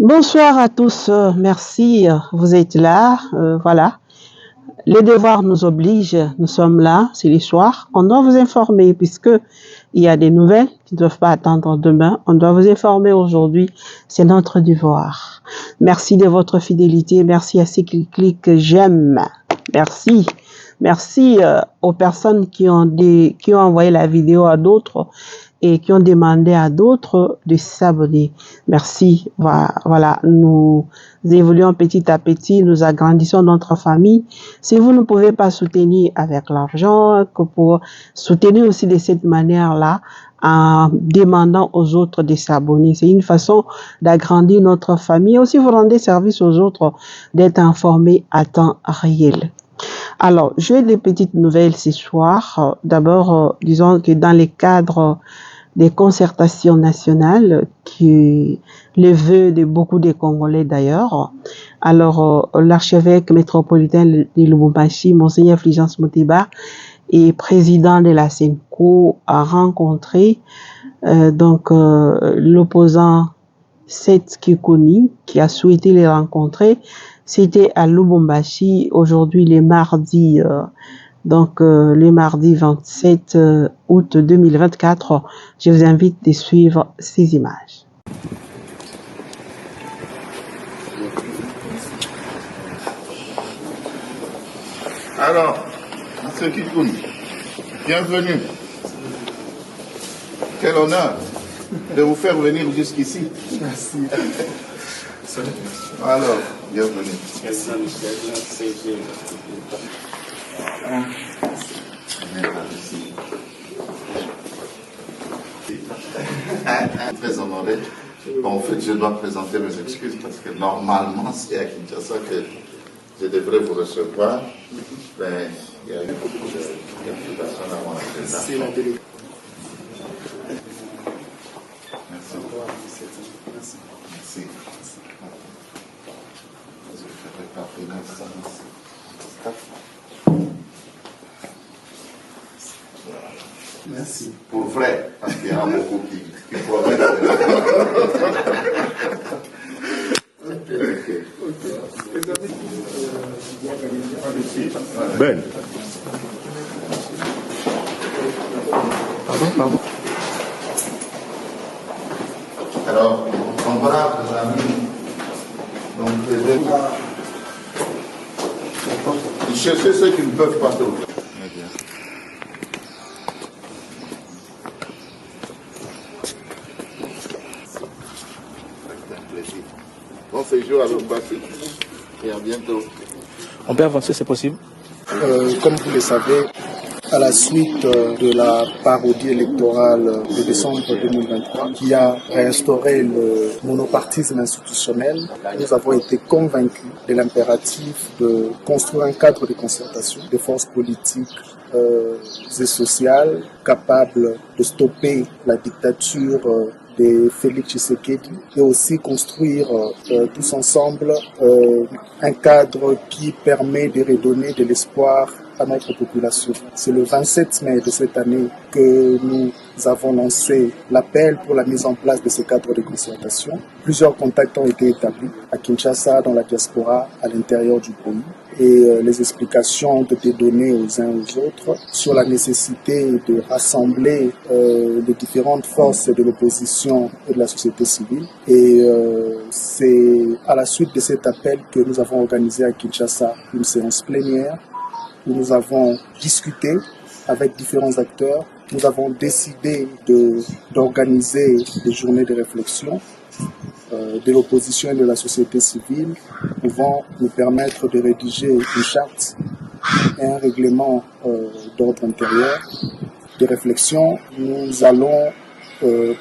Bonsoir à tous, merci, vous êtes là, voilà. Les devoirs nous obligent, nous sommes là, c'est l'histoire. On doit vous informer puisque il y a des nouvelles qui ne doivent pas attendre demain. On doit vous informer aujourd'hui, c'est notre devoir. Merci de votre fidélité, merci à ceux qui cliquent j'aime, merci. Merci aux personnes qui ont envoyé la vidéo à d'autres et qui ont demandé à d'autres de s'abonner. Merci. Voilà, nous évoluons petit à petit, nous agrandissons notre famille. Si vous ne pouvez pas soutenir avec l'argent, que pour soutenir aussi de cette manière-là, en demandant aux autres de s'abonner. C'est une façon d'agrandir notre famille. Aussi, vous rendez service aux autres d'être informés à temps réel. Alors, j'ai des petites nouvelles ce soir. D'abord, disons que dans les cadres des concertations nationales, qui le vœu de beaucoup de Congolais d'ailleurs. Alors, l'archevêque métropolitain de Lubumbashi, Monseigneur Fulgence Muteba, et président de la SENCO, a rencontré l'opposant Seth Kikuni, qui a souhaité les rencontrer. C'était à Lubumbashi, aujourd'hui le mardi, le mardi 27 août 2024. Je vous invite de suivre ces images. Alors, M. Kikouni, bienvenue. Quel honneur de vous faire venir jusqu'ici. Merci. Alors, bienvenue. Merci. Très honoré. Bon, en fait, je dois présenter mes excuses parce que normalement, c'est à Kinshasa que je devrais vous recevoir. Mais il y a eu beaucoup de personnes avant la présentation. C'est la délégation. Merci. Merci. Merci. Je vais pas finir ça. Merci. Pour vrai, parce qu'il y en a beaucoup qui promettent. Ben. Pardon. Alors, honorables amis, donc les États, ils cherchent ceux qui ne peuvent pas trouver. Bon séjour à Lubumbashi et à bientôt. On peut avancer, c'est possible? Comme vous le savez, à la suite de la parodie électorale de décembre 2023 qui a réinstauré le monopartisme institutionnel, nous avons été convaincus de l'impératif de construire un cadre de concertation des forces politiques et sociales capables de stopper la dictature de Félix Tshisekedi et aussi construire tous ensemble un cadre qui permet de redonner de l'espoir à notre population. C'est le 27 mai de cette année que nous avons lancé l'appel pour la mise en place de ce cadre de concertation. Plusieurs contacts ont été établis à Kinshasa, dans la diaspora, à l'intérieur du pays. Et les explications ont été données aux uns aux autres sur la nécessité de rassembler les différentes forces de l'opposition et de la société civile. Et c'est à la suite de cet appel que nous avons organisé à Kinshasa une séance plénière où nous avons discuté avec différents acteurs. Nous avons décidé d'organiser des journées de réflexion de l'opposition et de la société civile pouvant nous permettre de rédiger une charte et un règlement d'ordre intérieur de réflexion. Nous allons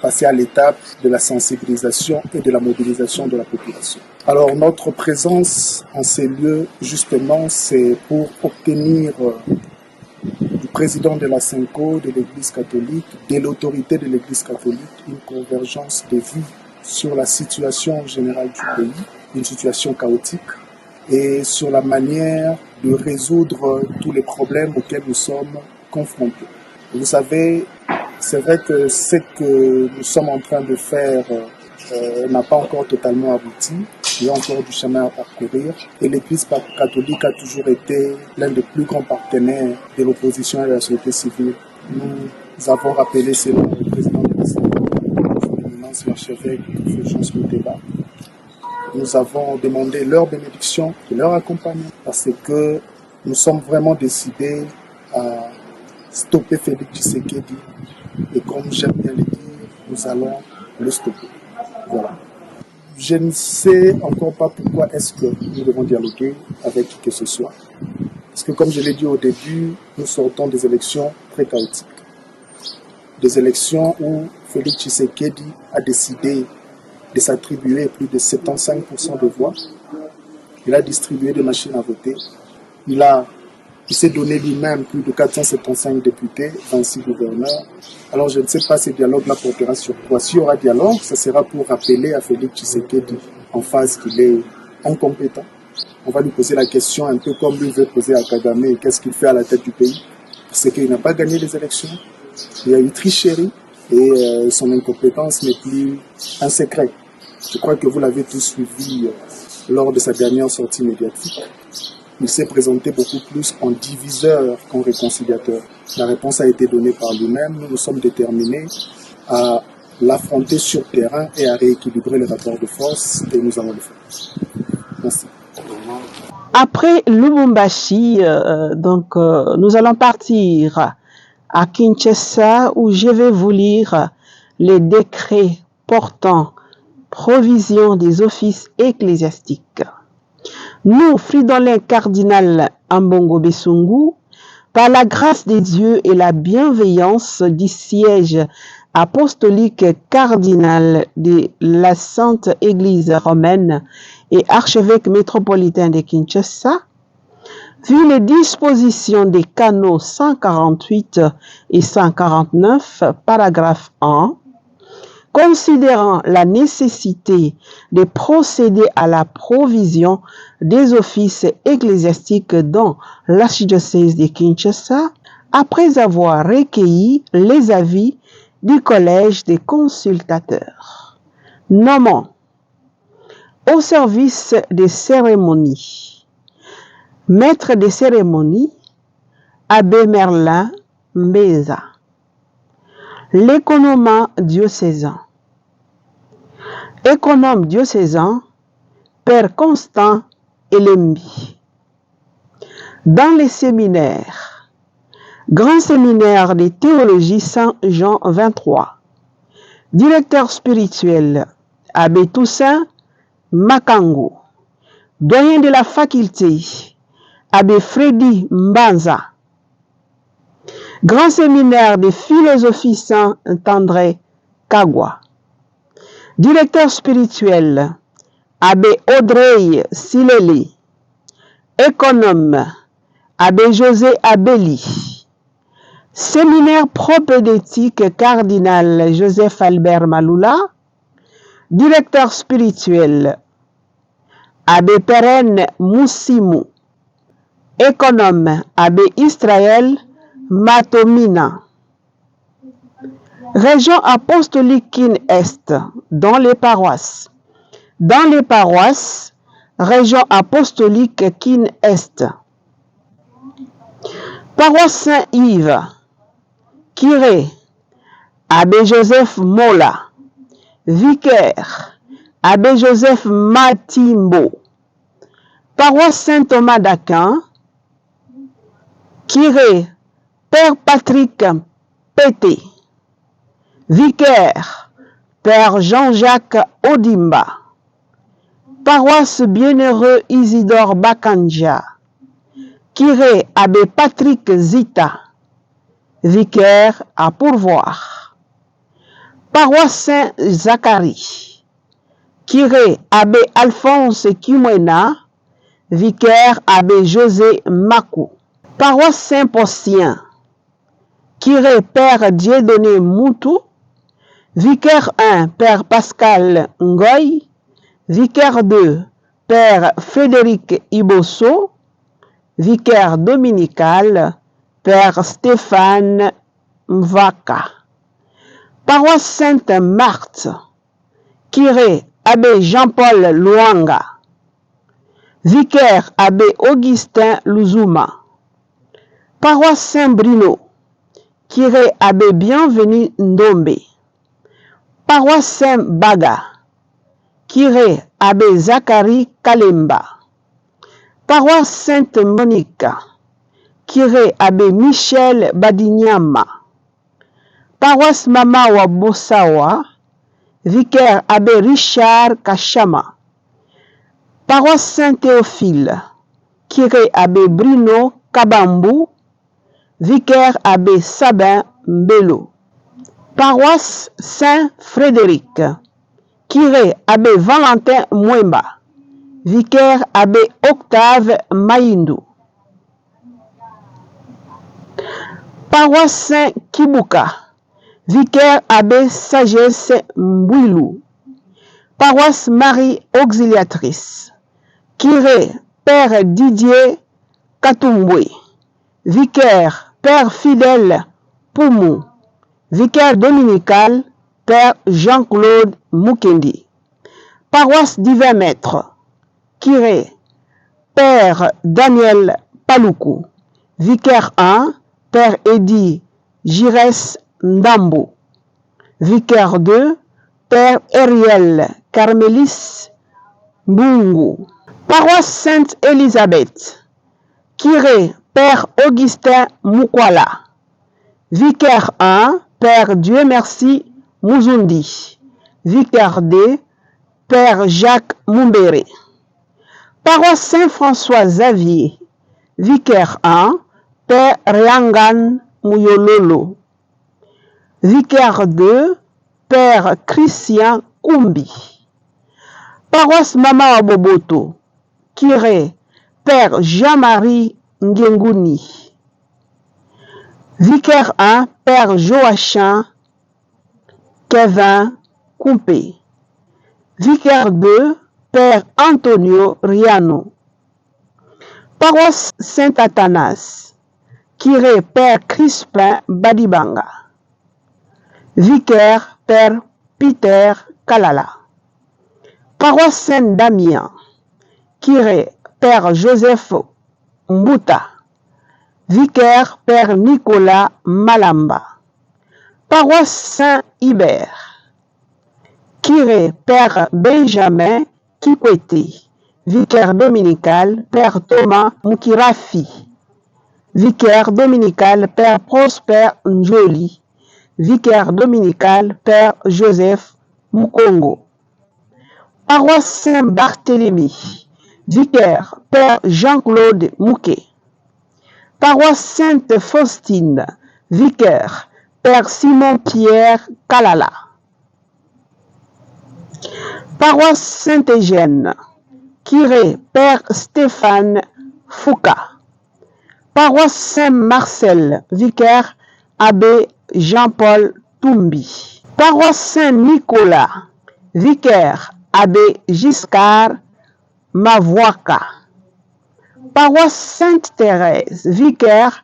passer à l'étape de la sensibilisation et de la mobilisation de la population. Alors notre présence en ces lieux, justement, c'est pour obtenir du président de la SENCO, de l'Église catholique, de l'autorité de l'Église catholique, une convergence de vues sur la situation générale du pays, une situation chaotique, et sur la manière de résoudre tous les problèmes auxquels nous sommes confrontés. Vous savez, c'est vrai que ce que nous sommes en train de faire n'a pas encore totalement abouti. Il y a encore du chemin à parcourir. Et l'Église catholique a toujours été l'un des plus grands partenaires de l'opposition et de la société civile. Nous avons rappelé cela au président de l'Assemblée, son éminence l'archevêque Fulgence Muteba. Nous avons demandé leur bénédiction et leur accompagnement parce que nous sommes vraiment décidés à stopper Félix Tshisekedi. Et comme j'aime bien le dire, nous allons le stopper. Voilà. Je ne sais encore pas pourquoi est-ce que nous devons dialoguer avec qui que ce soit. Parce que comme je l'ai dit au début, nous sortons des élections très chaotiques. Des élections où Félix Tshisekedi a décidé de s'attribuer plus de 75% de voix. Il a distribué des machines à voter. Il s'est donné lui-même plus de 475 députés, 26 gouverneurs. Alors je ne sais pas si ce dialogue-là portera sur quoi. S'il y aura dialogue, ce sera pour rappeler à Félix Tshisekedi en face qu'il est incompétent. On va lui poser la question un peu comme lui veut poser à Kagame, qu'est-ce qu'il fait à la tête du pays. Parce qu'il n'a pas gagné les élections. Il y a eu tricherie et son incompétence n'est plus un secret. Je crois que vous l'avez tous suivi lors de sa dernière sortie médiatique. Il s'est présenté beaucoup plus en diviseur qu'en réconciliateur. La réponse a été donnée par lui-même. Nous sommes déterminés à l'affronter sur terrain et à rééquilibrer les rapports de force et nous allons le faire. Merci. Après Lubumbashi, nous allons partir à Kinshasa où je vais vous lire les décrets portant provision des offices ecclésiastiques. Nous, Fridolin cardinal Ambongo Besungu, par la grâce de Dieu et la bienveillance du siège apostolique cardinal de la Sainte Église romaine et archevêque métropolitain de Kinshasa, vu les dispositions des canons 148 et 149, paragraphe 1, considérant la nécessité de procéder à la provision des offices ecclésiastiques dans l'archidiocèse de Kinshasa, après avoir recueilli les avis du collège des consultateurs. Nommons au service des cérémonies, maître des cérémonies, Abbé Merlin Mbeza, l'économe diocésain, économe diocésain, Père Constant Elembi. Dans les séminaires, Grand séminaire de théologie Saint-Jean 23, directeur spirituel, Abbé Toussaint Makango, doyen de la faculté, Abbé Freddy Mbanza, Grand séminaire de philosophie Saint-André Kagwa, directeur spirituel, Abbé Audrey Sileli, économe, Abbé José Abeli, séminaire propédeutique cardinal Joseph Albert Malula, directeur spirituel, Abbé Pérenne Moussimu, économe, Abbé Israël Matomina. Région apostolique Kin-Est, dans les paroisses. Dans les paroisses, région apostolique Kin-Est. Paroisse Saint-Yves, Kiré, Abbé Joseph Mola, vicaire, Abbé Joseph Matimbo. Paroisse Saint-Thomas d'Aquin, Kiré, Père Patrick Pété, vicaire, Père Jean-Jacques Odimba. Paroisse Bienheureux Isidore Bakanja, Kiré Abbé Patrick Zita, vicaire à pourvoir. Paroisse Saint-Zacharie, Kiré Abbé Alphonse Kimwena, vicaire Abbé José Makou. Paroisse Saint-Postien, Kiré Père Dieudonné Moutou, vicaire 1 Père Pascal Ngoy, vicaire 2 Père Frédéric Ibosso, vicaire dominical Père Stéphane Mvaka. Paroisse Sainte-Marthe, Curé Abbé Jean-Paul Luanga. Vicaire Abbé Augustin Luzuma. Paroisse Saint-Bruno. Curé Abbé Bienvenu Ndombe. Paroisse Saint-Baga. Curé Abbé Zachary Kalemba. Paroisse Sainte-Monique. Curé Abbé Michel Badinyama. Paroisse Mama wa Bossawa. Vicaire Abbé Richard Kachama. Paroisse Saint-Théophile. Curé Abbé Bruno Kabambu. Vicaire Abbé Sabin Mbelo. Paroisse Saint-Frédéric. Curé Abbé Valentin Mwemba. Vicaire Abbé Octave Maïndou. Paroisse Saint-Kibuka. Vicaire Abbé Sagesse Mbouilou. Paroisse Marie Auxiliatrice. Curé Père Didier Katumbwe. Vicaire Père Fidèle Poumou. Vicaire dominical Père Jean-Claude Mukendi. Paroisse Divin Maître. Curé Père Daniel Paloukou. Vicaire 1 Père Eddy Gires Ndambo. Vicaire 2 Père Ariel Carmélis Mbungu. Paroisse Sainte-Élisabeth. Curé Père Augustin Mukwala. Vicaire 1 Père Dieu merci Mouzundi. Vicaire 2 Père Jacques Mumbere. Paroisse Saint-François Xavier. Vicaire 1 Père Riangan Muyololo. Vicaire 2 Père Christian Kumbi. Paroisse Mama Waboboto. Curé Père Jean-Marie Ngenguni. Vicaire 1 Père Joachim Kevin Kumpé. Vicaire 2 Père Antonio Riano. Paroisse Saint-Athanas. Curé Père Crispin Badibanga. Vicaire Père Peter Kalala. Paroisse Saint-Damien. Curé Père Joseph Mbuta. Vicaire Père Nicolas Malamba. Paroisse Saint-Hubert. Curé Père Benjamin Kikwete. Vicaire dominical Père Thomas Mukirafi. Vicaire dominical Père Prosper Njoli. Vicaire dominical Père Joseph Mukongo. Paroisse Saint-Barthélemy. Vicaire Père Jean-Claude Mouquet. Paroisse Sainte-Faustine. Vicaire Père Simon-Pierre Kalala. Paroisse Saint-Eugène. Curé Père Stéphane Fouca. Paroisse Saint-Marcel. Vicaire Abbé Jean-Paul Toumbi. Paroisse Saint-Nicolas. Vicaire Abbé Giscard Mavoaka. Paroisse Sainte-Thérèse. Vicaire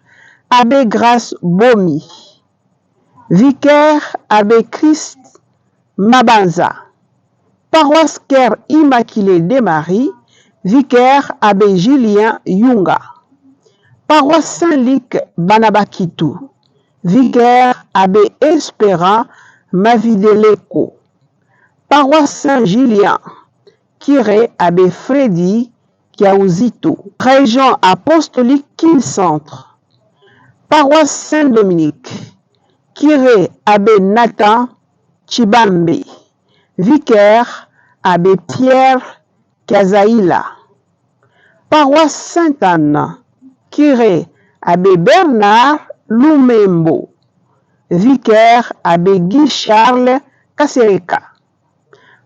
Abbé Grace Bomi. Vicaire Abbé Christ Mabanza. Paroisse Cœur Immaculé de Marie. Vicaire Abbé Julien Yunga. Paroisse Saint-Luc Banabakitu. Vicaire Abbé Espérant Mavideleko. Paroisse Saint-Julien. Curé Abbé Freddy Kiaouzito. Région apostolique Kin-Centre. Paroisse Saint-Dominique. Curé Abbé Nathan Chibambe. Vicaire Abbé Pierre Kazaïla. Paroisse Sainte-Anne. Curé Abbé Bernard Lumembo. Vicaire Abbé Guy Charles Kasereka.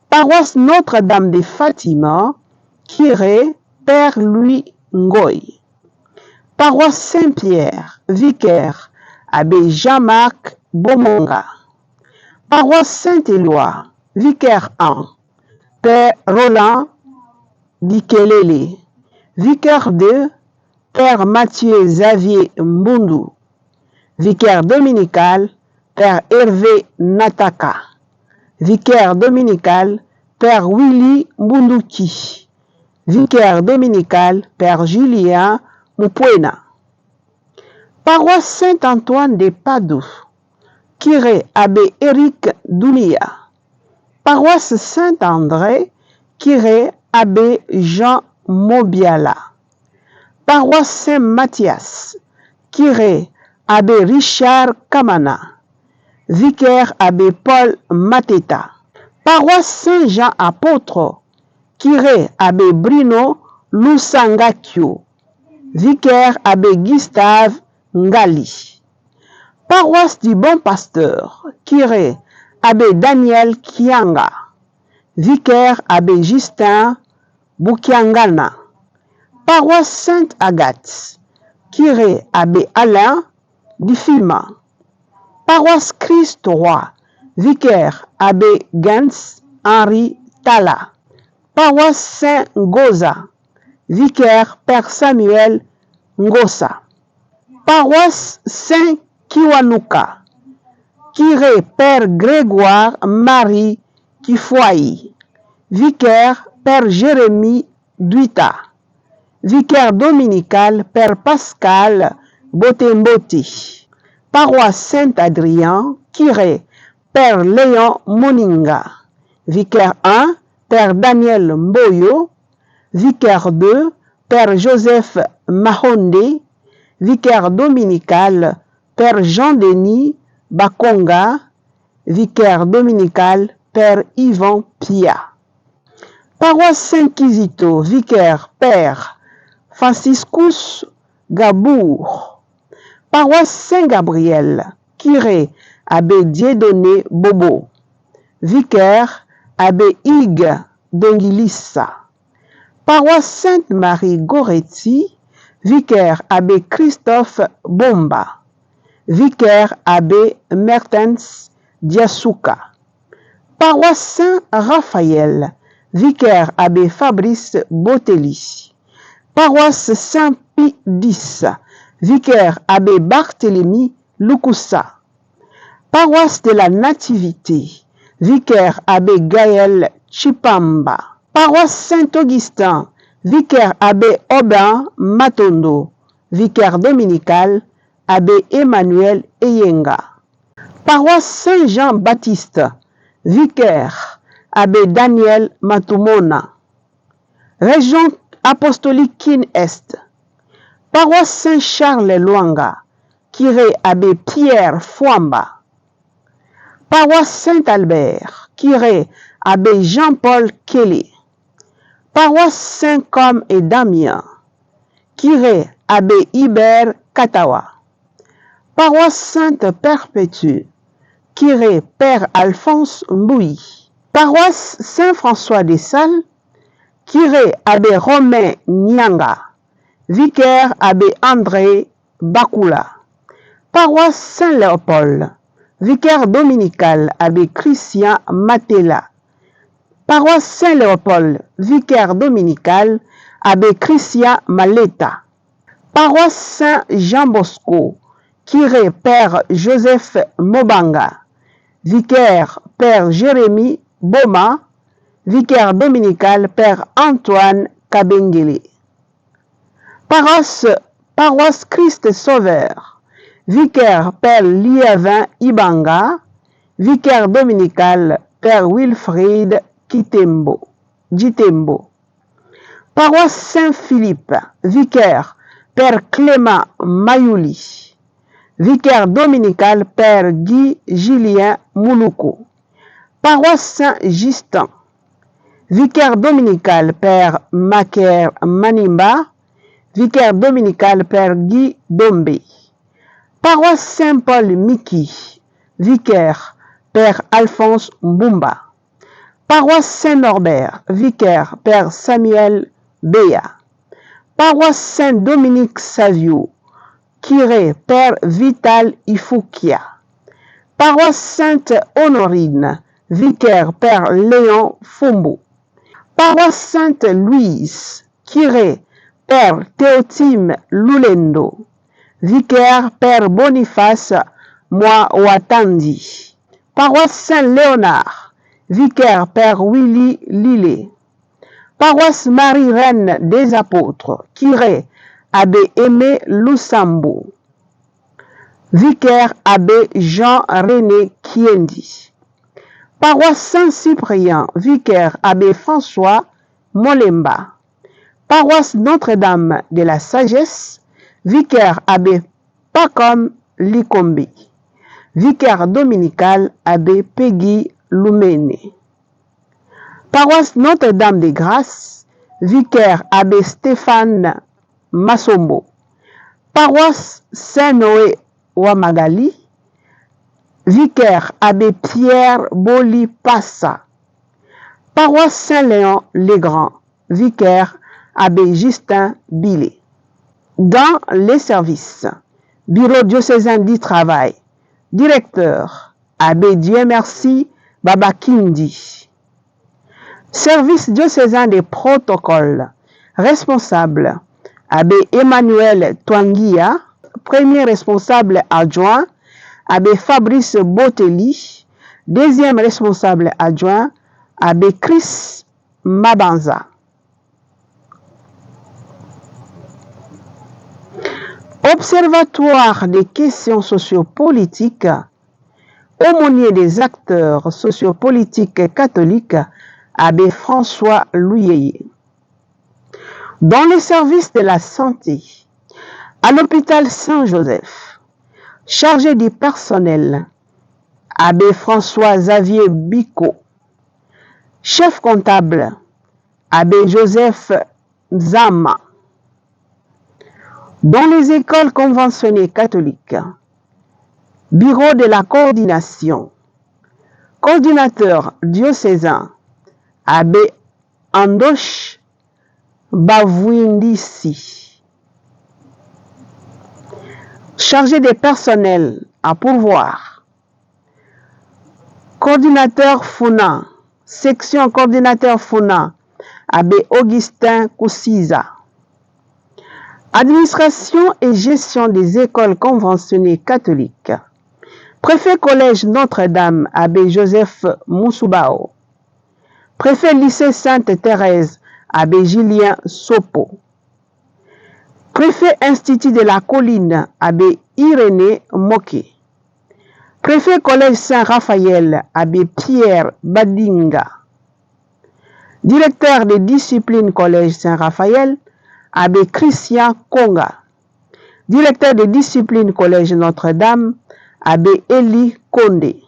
Paroisse Notre-Dame de Fatima. Curé Père Louis Ngoy. Paroisse Saint-Pierre. Vicaire Abbé Jean-Marc Bomonga. Paroisse Saint-Éloi. Vicaire 1 Père Roland Dikelele. Vicaire 2 Père Mathieu Xavier Mbundu. Vicaire dominical Père Hervé Nataka. Vicaire dominical Père Willy Mbunduki. Vicaire dominical, Père Julien Mupwena. Paroisse Saint-Antoine de Padoue. Curé Abbé Éric Dounia. Paroisse Saint-André, curé Abbé Jean Mobiala. Paroisse Saint-Mathias, curé Abbé Richard Kamana. Vicaire Abbé Paul Mateta. Paroisse Saint-Jean Apôtre, curé Abbé Bruno Lusangakio. Vicaire Abbé Gustave Ngali. Paroisse du Bon Pasteur, curé Abbé Daniel Kianga. Vicaire Abbé Justin Bukiangana. Paroisse Sainte-Agathe, curé Abbé Alain Difima. Paroisse Christ-Roi, vicaire Abbé Gens Henri Tala. Paroisse Saint-Ngoza, vicaire Père Samuel Ngosa. Paroisse Saint-Kiwanuka, curé Père Grégoire Marie Kifoyi. Vicaire Père Jérémie Duita. Vicaire dominical Père Pascal Botemboti. Paroisse Saint-Adrien, curé Père Léon Moninga. Vicaire 1, Père Daniel Mboyo. Vicaire 2, Père Joseph Mahonde. Vicaire dominical Père Jean-Denis Bakonga. Vicaire dominical Père Yvan Pia. Paroisse Saint-Kizito, vicaire Père Franciscus Gabour. Paroisse Saint-Gabriel, curé Abbé Dieudonné Bobo. Vicaire Abbé Hugues Dongilissa. Paroisse Sainte-Marie Goretti, vicaire Abbé Christophe Bomba. Vicaire Abbé Mertens Diasuka. Paroisse Saint-Raphaël, vicaire Abbé Fabrice Botelli. Paroisse Saint-Pie X, vicaire Abbé Barthélemy Lukusa. Paroisse de la Nativité, vicaire Abbé Gaël Chipamba. Paroisse Saint-Augustin, vicaire Abbé Aubin Matondo. Vicaire dominical Abbé Emmanuel Eyenga. Paroisse Saint-Jean-Baptiste, vicaire Abbé Daniel Matumona. Région apostolique Kin-Est. Paroisse Saint-Charles Luanga, curé Abbé Pierre Fouamba. Paroisse Saint-Albert, curé Abbé Jean-Paul Kelly. Paroisse Saint-Côme et Damien, curé Abbé Hubert Katawa. Paroisse Sainte-Perpétue, curé Père Alphonse Mbouy. Paroisse Saint-François des Salles, curé Abbé Romain Nyanga. Vicaire Abbé André Bakula. Paroisse Saint-Léopold, vicaire dominical Abbé Christian Matela. Paroisse Saint-Léopold, vicaire dominical Abbé Christian Maleta. Paroisse Saint-Jean Bosco, curé Père Joseph Mobanga. Vicaire Père Jérémie Boma. Vicaire dominical Père Antoine Kabengele. Paroisse Christ Sauveur, vicaire Père Liévin Ibanga. Vicaire dominical Père Wilfried Jitembo. Paroisse Saint-Philippe, vicaire Père Clément Mayouli. Vicaire dominical Père Guy Julien Mouloukou. Paroisse Saint-Justin, vicaire dominical Père Maker Manimba. Vicaire dominical Père Guy Dombe. Paroisse Saint-Paul Miki, vicaire Père Alphonse Mbumba. Paroisse Saint-Norbert, vicaire Père Samuel Béa. Paroisse Saint-Dominique Savio, curé Père Vital Ifoukia. Paroisse Sainte-Honorine, vicaire Père Léon Fumbu. Paroisse Sainte-Louise, curé Père Théotime Lulendo. Vicaire Père Boniface Mwawatandi. Paroisse Saint-Léonard, vicaire Père Willy Lillet. Paroisse Marie-Reine des Apôtres, curé Abbé Aimé Lusambo. Vicaire Abbé Jean-René Kiendi. Paroisse Saint-Cyprien, vicaire Abbé François Molemba. Paroisse Notre-Dame de la Sagesse, vicaire Abbé Pacom Likombi. Vicaire dominical Abbé Peggy Lumene. Paroisse Notre-Dame des Grâces, vicaire Abbé Stéphane Massombo. Paroisse Saint-Noé Wamagali, vicaire Abbé Pierre Boli Passa. Paroisse Saint-Léon Legrand, vicaire Abbé Justin Billet. Dans les services, bureau diocésain du travail, directeur Abbé Dieu merci Baba Kindi. Service diocésain des protocoles, responsable Abbé Emmanuel Twangia, premier responsable adjoint Abbé Fabrice Botelli, deuxième responsable adjoint Abbé Chris Mabanza. Observatoire des questions sociopolitiques, aumônier des acteurs sociopolitiques catholiques, Abbé François Louyeye. Dans les services de la santé, à l'hôpital Saint-Joseph, chargé du personnel, Abbé François Xavier Bicot. Chef comptable, Abbé Joseph Zama. Dans les écoles conventionnées catholiques, bureau de la coordination, coordinateur diocésain, Abbé Andoche Bavouindisi. Chargé des personnels à pourvoir, coordinateur Founa, section coordinateur Founa, Abbé Augustin Koussiza. Administration et gestion des écoles conventionnées catholiques. Préfet collège Notre-Dame, Abbé Joseph Moussoubao. Préfet lycée Sainte-Thérèse, Abbé Julien Sopo. Préfet institut de la colline, Abbé Irénée Moké. Préfet collège Saint-Raphaël, Abbé Pierre Badinga. Directeur des disciplines collège Saint-Raphaël, Abbé Christian Konga. Directeur des disciplines collège Notre-Dame, Abbé Eli Kondé.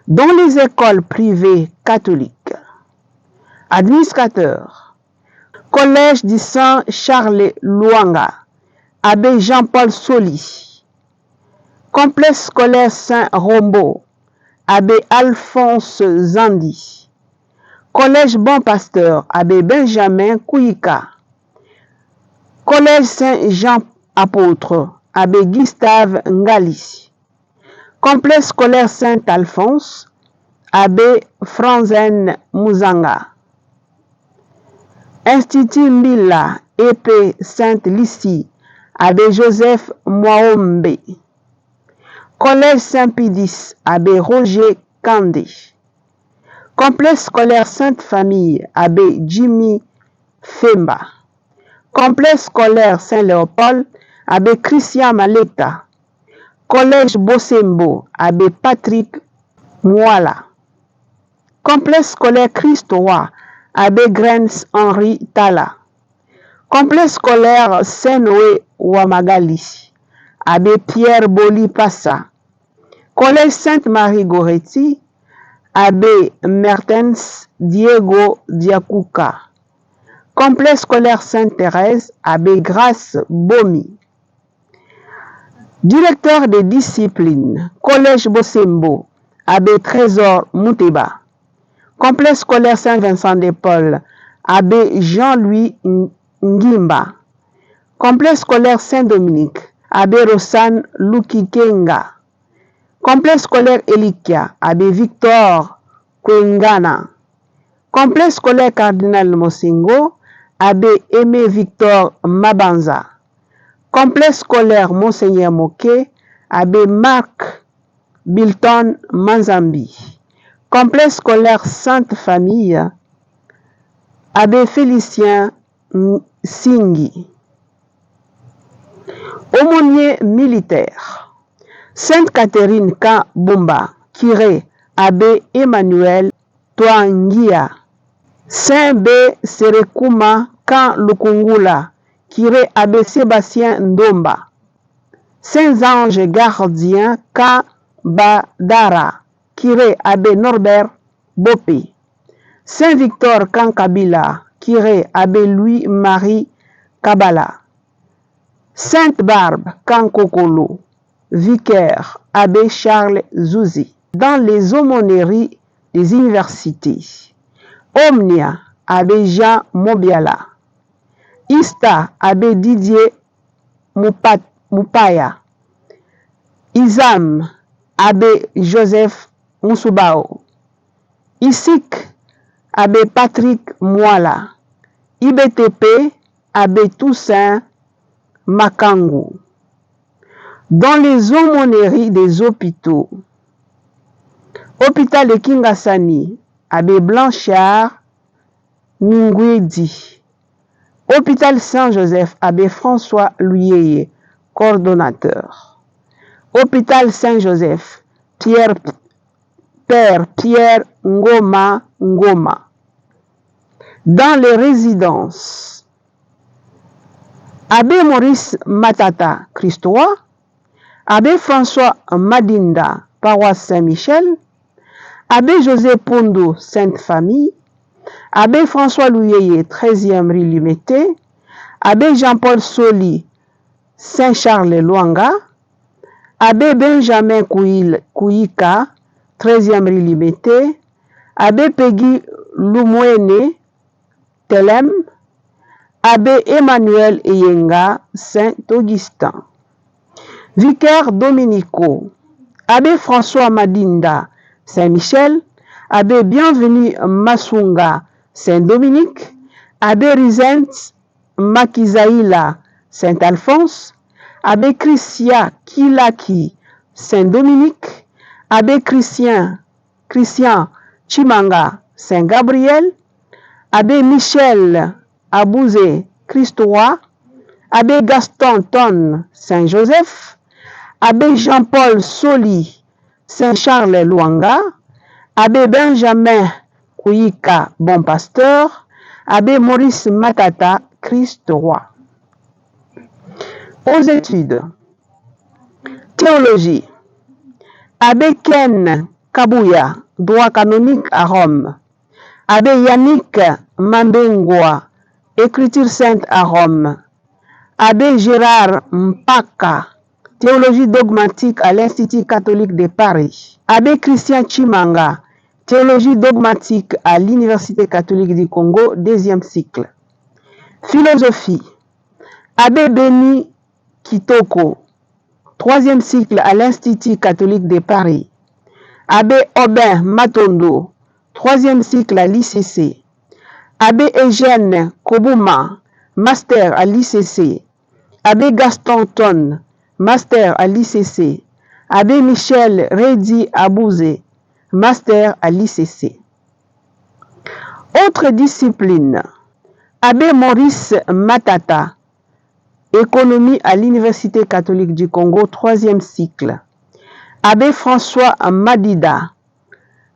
Dans les écoles privées catholiques. Administrateur, collège du Saint-Charles Luanga, Abbé Jean-Paul Soli. Complexe scolaire Saint-Rombo, Abbé Alphonse Zandi. Collège Bon Pasteur, Abbé Benjamin Kouika. Collège Saint-Jean Apôtre, Abbé Gustave Ngali. Complexe scolaire Saint-Alphonse, Abbé Franzen Mouzanga. Institut Mbila, épée Sainte-Lucie, Abbé Joseph Mwaombe. Collège Saint-Pédis, Abbé Roger Kandé. Complexe scolaire Sainte-Famille, Abbé Jimmy Femba. Complexe scolaire Saint-Léopold, Abbé Christian Maleta. Collège Bosembo, Abbé Patrick Mouala. Complexe scolaire Christ-Roi, Abbé Grens Henri Tala. Complexe scolaire Saint-Noé Wamagali, Abbé Pierre Boli Passa. Collège Sainte-Marie Goretti, Abbé Mertens Diego Diakouka. Complexe scolaire Sainte-Thérèse, Abbé Grace Bomi. Directeur des disciplines, Collège Bosembo, Abbé Trésor Mouteba. Complexe scolaire Saint-Vincent de Paul, Abbé Jean-Louis Ngimba. Complexe scolaire Saint-Dominique, Abbé Rosanne Lukikenga. Complexe scolaire Elikia, Abbé Victor Kwengana. Complexe scolaire Cardinal Mosingo, Abbé Aimé Victor Mabanza. Complexe scolaire Monseigneur Moké, Abbé Marc Bilton Manzambi. Complexe scolaire Sainte Famille, Abbé Félicien Singhi. Aumônier militaire, Sainte Catherine Kabumba, curé, Abbé Emmanuel Twangia. Saint B. Serekuma Lukungula, curé, Abbé Sébastien Ndomba. Saints anges gardiens Badara, curé, Abbé Norbert Bopi. Saint Victor Kankabila, curé, Abbé Louis-Marie Kabala. Sainte Barbe Kankokolo, vicaire, Abbé Charles Zouzi. Dans les aumôneries des universités, Omnia, Abbé Jean Mobiala. Ista, Abbé Didier Mupaya. Isam, Abbé Joseph Moussoubao. Isik, Abbé Patrick Mouala. IBTP, Abbé Toussaint Makangu. Dans les aumôneries des hôpitaux, Hôpital de Kingasani, Abbé Blanchard Mingwedi. Hôpital Saint-Joseph, Abbé François Luyeye, coordonnateur. Hôpital Saint-Joseph, Père Pierre Ngoma Ngoma. Dans les résidences, Abbé Maurice Matata, Christois. Abbé François Madinda, paroisse Saint-Michel. Abbé José Pondo, Sainte Famille. Abbé François Luyeye, 13e rue Limité. Abbé Jean-Paul Soli, Saint-Charles-Luanga. Abbé Benjamin Kouyika, 13e rue Limité. Abbé Peggy Lumwene, Telem. Abbé Emmanuel Eyenga, Saint-Augustin. Vicaire dominicaux, Abbé François Madinda, Saint-Michel. Abbé Bienvenu Masunga, Saint-Dominique. Abbé Rizent Makizaïla, Saint-Alphonse. Abbé Christia Kilaki, Saint-Dominique. Abbé Christian Chimanga, Saint-Gabriel. Abbé Michel Abouzé, Christois. Abbé Gaston Ton, Saint-Joseph. Abbé Jean-Paul Soli, Saint-Charles-Luanga. Abbé Benjamin Kouyika, Bon Pasteur. Abbé Maurice Matata, Christ-Roi. Aux études, théologie, Abbé Ken Kabouya, droit canonique à Rome. Abbé Yannick Mambengwa, écriture sainte à Rome. Abbé Gérard Mpaka, théologie dogmatique à l'Institut catholique de Paris. Abbé Christian Chimanga, théologie dogmatique à l'Université catholique du Congo, 2e cycle. Philosophie, Abbé Béni Kitoko, 3e cycle à l'Institut catholique de Paris. Abbé Aubin Matondo, 3e cycle à l'ICC. Abbé Eugène Kobuma, master à l'ICC. Abbé Gaston Ton, master à l'ICC. Abbé Michel Redi Abouzé, master à l'ICC. Autres disciplines. Abbé Maurice Matata, économie à l'Université catholique du Congo, 3e cycle. Abbé François Madida,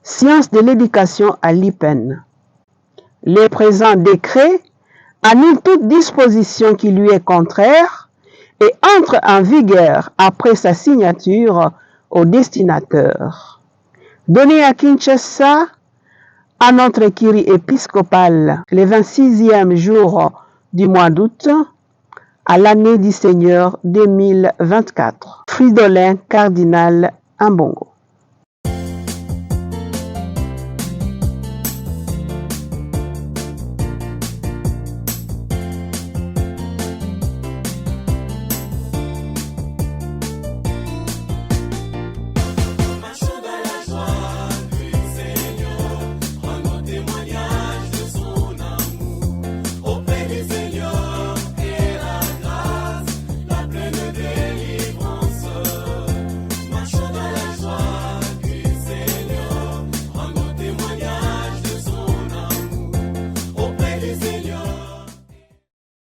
sciences de l'éducation à l'IPEN. Le présent décret annule toute disposition qui lui est contraire et entre en vigueur après sa signature au destinataire. Donné à Kinshasa, à notre curie épiscopale, le 26e jour du mois d'août, à l'année du Seigneur 2024. Fridolin, cardinal Ambongo.